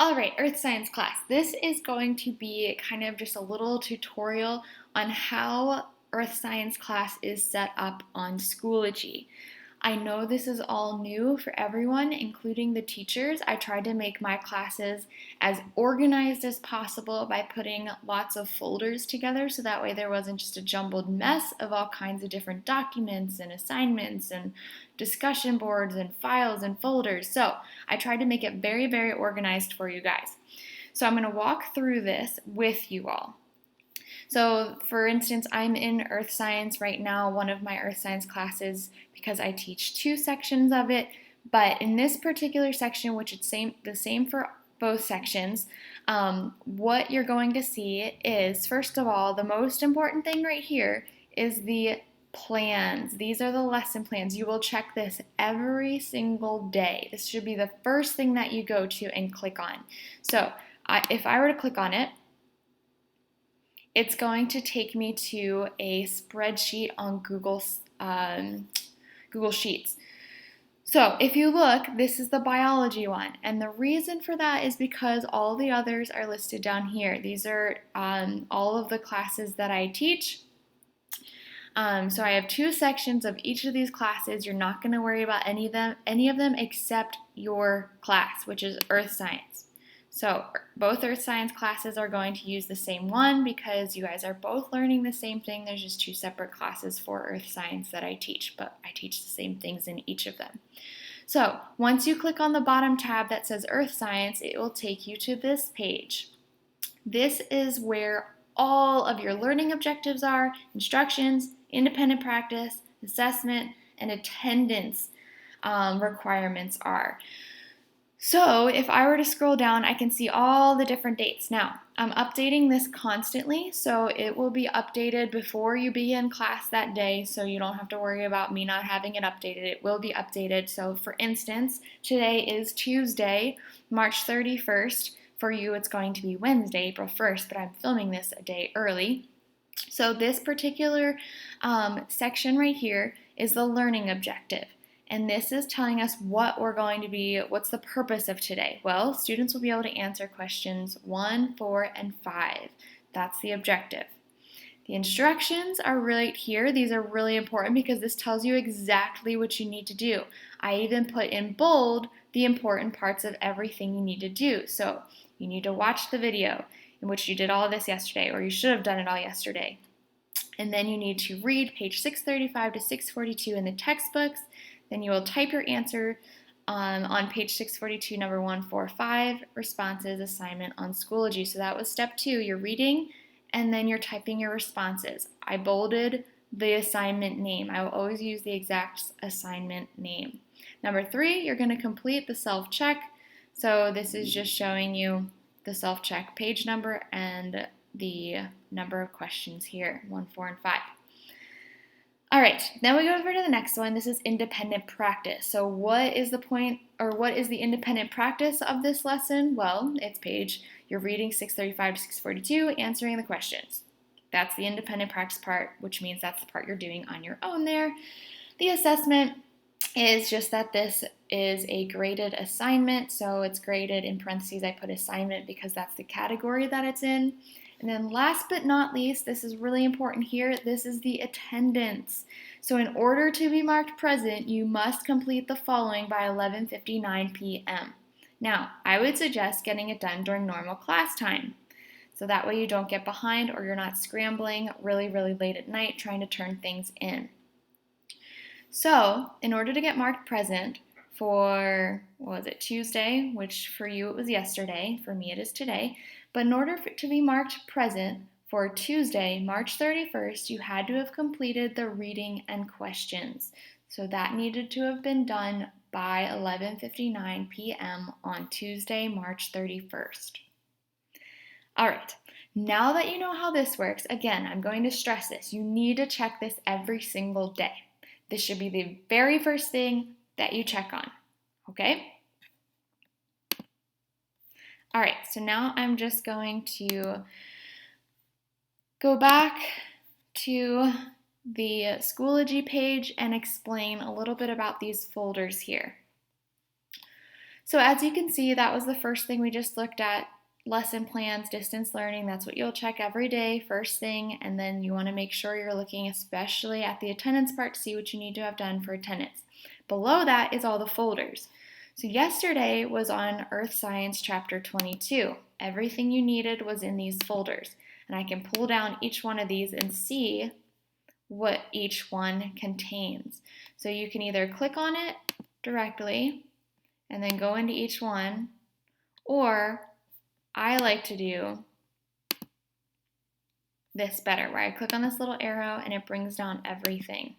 All right, Earth Science class. This is going to be kind of just a little tutorial on how Earth Science class is set up on Schoology. I know this is all new for everyone, including the teachers. I tried to make my classes as organized as possible by putting lots of folders together so that way there wasn't just a jumbled mess of all kinds of different documents and assignments and discussion boards and files and folders. So I tried to make it very, very organized for you guys. So I'm going to walk through this with you all. So, for instance, I'm in Earth Science right now, one of my Earth Science classes, because I teach two sections of it. But in this particular section, which is the same for both sections, what you're going to see is, first of all, the most important thing right here is the plans. These are the lesson plans. You will check this every single day. This should be the first thing that you go to and click on. So, if I were to click on it, it's going to take me to a spreadsheet on Google Sheets. So if you look, this is the biology one. And the reason for that is because all the others are listed down here. These are all of the classes that I teach. So I have two sections of each of these classes. You're not going to worry about any of them except your class, which is Earth Science. So both Earth Science classes are going to use the same one because you guys are both learning the same thing. There's just two separate classes for Earth Science that I teach, but I teach the same things in each of them. So once you click on the bottom tab that says Earth Science, it will take you to this page. This is where all of your learning objectives are, instructions, independent practice, assessment, and attendance requirements are. So if I were to scroll down, I can see all the different dates. Now, I'm updating this constantly, so it will be updated before you begin class that day, so you don't have to worry about me not having it updated. It will be updated. So for instance, today is Tuesday, March 31st. For you, it's going to be Wednesday, April 1st, but I'm filming this a day early. So this particular section right here is the learning objective. And this is telling us what's the purpose of today? Well, students will be able to answer questions 1, 4, and 5. That's the objective. The instructions are right here. These are really important because this tells you exactly what you need to do. I even put in bold the important parts of everything you need to do. So you need to watch the video in which you did all of this yesterday, or you should have done it all yesterday. And then you need to read page 635 to 642 in the textbooks. Then you will type your answer on page 642, number 145, responses assignment on Schoology. So that was step 2. You're reading and then you're typing your responses. I bolded the assignment name. I will always use the exact assignment name. Number 3, you're going to complete the self-check. So this is just showing you the self-check page number and the number of questions here, 1, 4, and 5. All right, then we go over to the next one. This is independent practice. So what is the point, or what is the independent practice of this lesson? Well, you're reading 635 to 642, answering the questions. That's the independent practice part, which means that's the part you're doing on your own there. The assessment is just that this is a graded assignment. So it's graded in parentheses. I put assignment because that's the category that it's in. And then last but not least, this is really important here, this is the attendance. So in order to be marked present, you must complete the following by 11:59 p.m. Now, I would suggest getting it done during normal class time. So that way you don't get behind or you're not scrambling really, really late at night trying to turn things in. So in order to get marked present for, Tuesday, which for you it was yesterday, for me it is today, but in order to be marked present for Tuesday, March 31st, you had to have completed the reading and questions. So that needed to have been done by 11:59 p.m. on Tuesday, March 31st. All right, now that you know how this works, again, I'm going to stress this. You need to check this every single day. This should be the very first thing that you check on, okay? All right, so now I'm just going to go back to the Schoology page and explain a little bit about these folders here. So as you can see, that was the first thing we just looked at. Lesson plans, distance learning, that's what you'll check every day, first thing, and then you want to make sure you're looking especially at the attendance part to see what you need to have done for attendance. Below that is all the folders. So yesterday was on Earth Science Chapter 22. Everything you needed was in these folders, and I can pull down each one of these and see what each one contains. So you can either click on it directly and then go into each one, or I like to do this better, where I click on this little arrow and it brings down everything.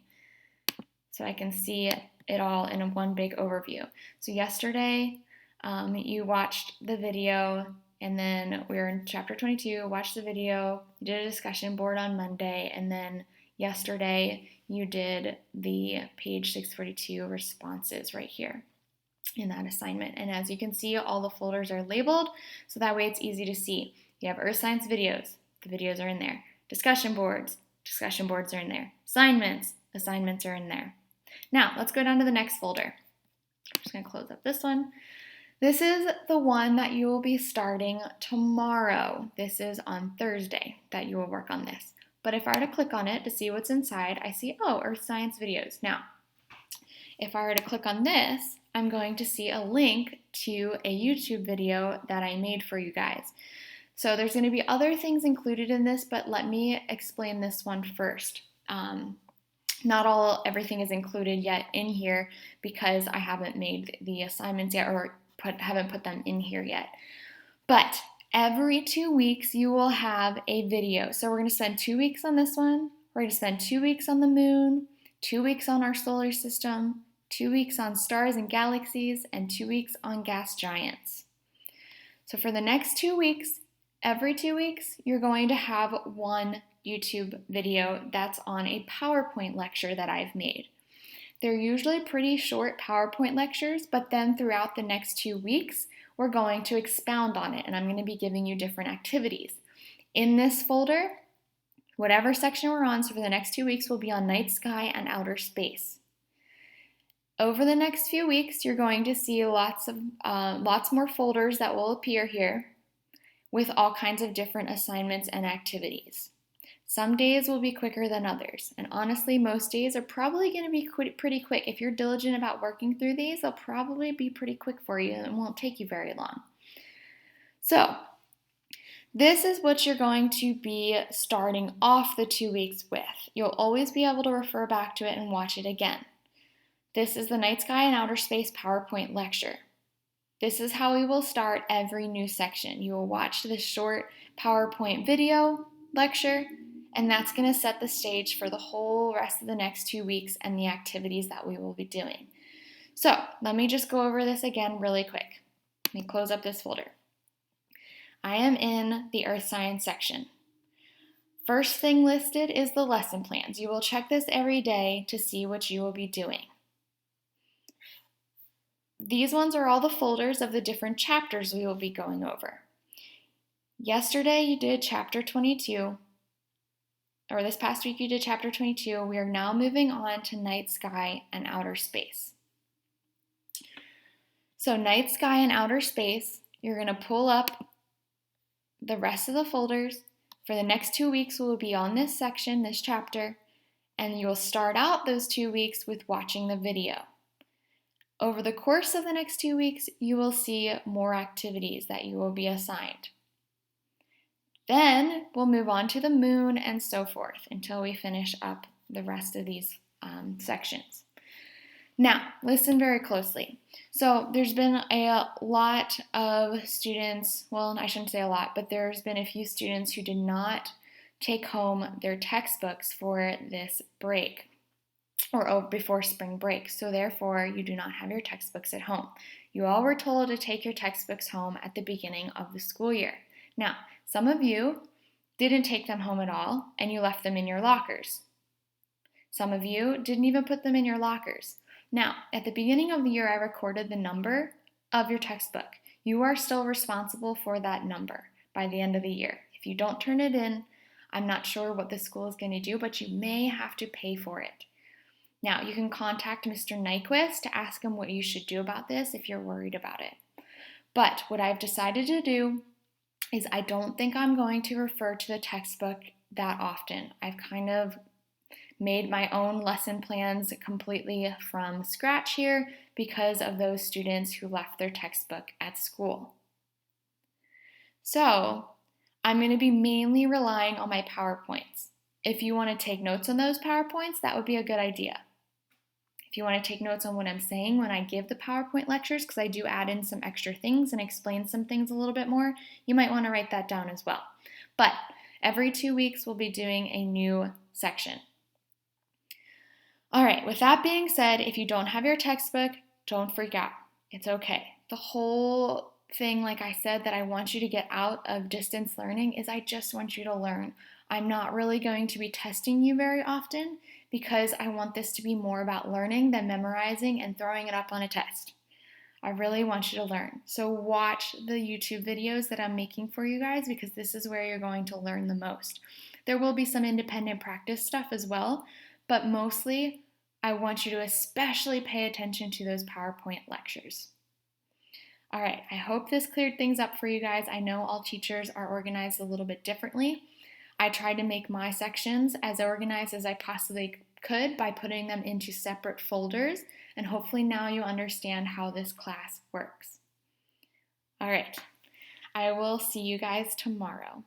So I can see it all in one big overview. So yesterday, you watched the video, and then we were in chapter 22, watched the video, you did a discussion board on Monday, and then yesterday you did the page 642 responses right here in that assignment. And as you can see, all the folders are labeled, so that way it's easy to see. You have Earth Science videos, the videos are in there. Discussion boards are in there. Assignments are in there. Now, let's go down to the next folder. I'm just going to close up this one. This is the one that you will be starting tomorrow. This is on Thursday that you will work on this. But if I were to click on it to see what's inside, I see, Earth Science videos. Now, if I were to click on this, I'm going to see a link to a YouTube video that I made for you guys. So there's going to be other things included in this, but let me explain this one first. Not everything is included yet in here because I haven't made the assignments yet, or haven't put them in here yet. But every 2 weeks you will have a video. So we're going to spend 2 weeks on this one. We're going to spend 2 weeks on the moon, 2 weeks on our solar system, 2 weeks on stars and galaxies, and 2 weeks on gas giants. So for the next 2 weeks, every 2 weeks, you're going to have one YouTube video that's on a PowerPoint lecture that I've made. They're usually pretty short PowerPoint lectures, but then throughout the next 2 weeks, we're going to expound on it, and I'm going to be giving you different activities. In this folder, whatever section we're on, so for the next 2 weeks, we'll be on night sky and outer space. Over the next few weeks, you're going to see lots more folders that will appear here with all kinds of different assignments and activities. Some days will be quicker than others, and honestly, most days are probably going to be pretty quick. If you're diligent about working through these, they'll probably be pretty quick for you and won't take you very long. So, this is what you're going to be starting off the 2 weeks with. You'll always be able to refer back to it and watch it again. This is the Night Sky and Outer Space PowerPoint lecture. This is how we will start every new section. You will watch this short PowerPoint video lecture, and that's going to set the stage for the whole rest of the next 2 weeks and the activities that we will be doing. So let me just go over this again really quick. Let me close up this folder. I am in the Earth Science section. First thing listed is the lesson plans. You will check this every day to see what you will be doing. These ones are all the folders of the different chapters we will be going over. Yesterday you did chapter 22, or this past week you did chapter 22. We are now moving on to night sky and outer space. So night sky and outer space, you're going to pull up the rest of the folders. For the next 2 weeks we'll be on this section, this chapter, and you'll start out those 2 weeks with watching the video. Over the course of the next 2 weeks, you will see more activities that you will be assigned. Then we'll move on to the moon and so forth until we finish up the rest of these sections. Now, listen very closely. So there's been a lot of students, well, I shouldn't say a lot, but there's been a few students who did not take home their textbooks for this break, or before spring break, so therefore you do not have your textbooks at home. You all were told to take your textbooks home at the beginning of the school year. Now, some of you didn't take them home at all, and you left them in your lockers. Some of you didn't even put them in your lockers. Now, at the beginning of the year, I recorded the number of your textbook. You are still responsible for that number by the end of the year. If you don't turn it in, I'm not sure what the school is going to do, but you may have to pay for it. Now, you can contact Mr. Nyquist to ask him what you should do about this if you're worried about it. But what I've decided to do is I don't think I'm going to refer to the textbook that often. I've kind of made my own lesson plans completely from scratch here because of those students who left their textbook at school. So I'm going to be mainly relying on my PowerPoints. If you want to take notes on those PowerPoints, that would be a good idea. If you want to take notes on what I'm saying when I give the PowerPoint lectures, because I do add in some extra things and explain some things a little bit more, you might want to write that down as well. But every 2 weeks, we'll be doing a new section. All right, with that being said, if you don't have your textbook, don't freak out. It's okay. The whole thing, like I said, that I want you to get out of distance learning is I just want you to learn. I'm not really going to be testing you very often because I want this to be more about learning than memorizing and throwing it up on a test. I really want you to learn. So watch the YouTube videos that I'm making for you guys because this is where you're going to learn the most. There will be some independent practice stuff as well, but mostly I want you to especially pay attention to those PowerPoint lectures. All right, I hope this cleared things up for you guys. I know all teachers are organized a little bit differently. I tried to make my sections as organized as I possibly could by putting them into separate folders, and hopefully now you understand how this class works. All right, I will see you guys tomorrow.